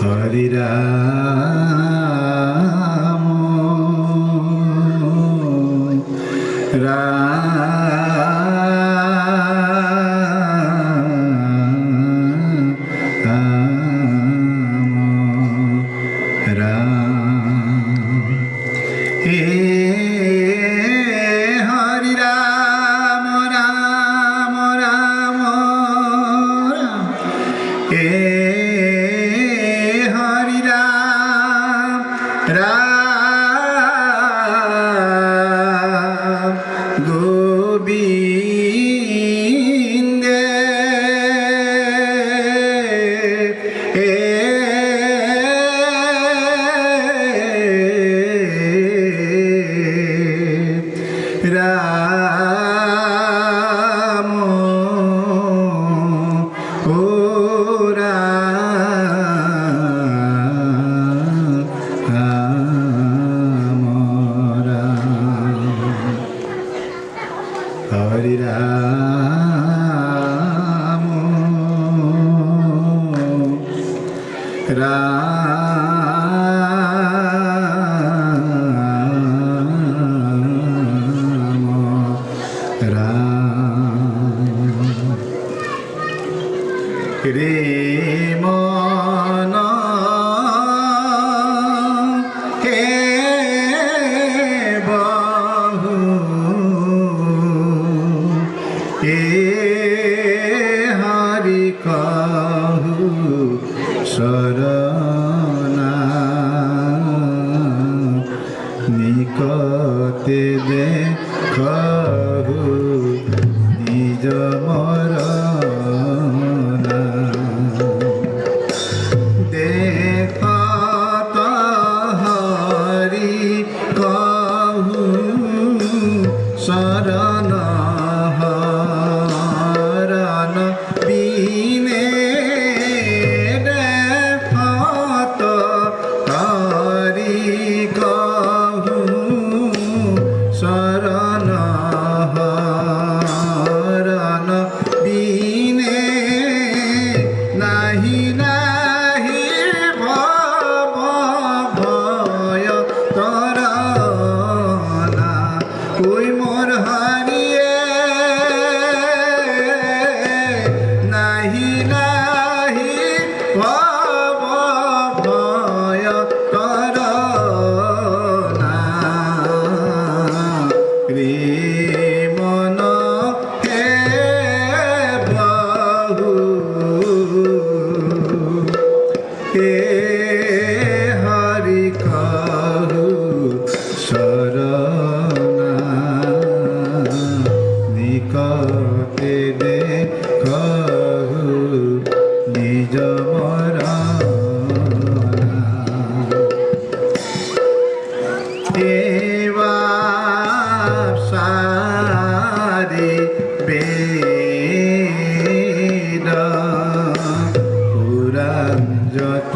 হরি রাম হে হরি রাম রাম রাম রাম হে হরি রাম রাম গোবিন্দে রাম ও রাম হরি রাম রে মন হে বহু হে হরি কহু শরণা নিকটে দেখহু নিজ মরণা দেখত হরি কহু শরণ হরণ বিনে দেখত হরি কহু শরণ হরণ বিনে নাহি নাহি ভব ভয় তরনা ওই মোর হারিয়ে নাহি নাহি ভব ভয় তরনা রে মন হে বহু হে হরি কহু শরণা নিকটে দেখহু নিজ মরণা সারি বেদ পুরাণ যত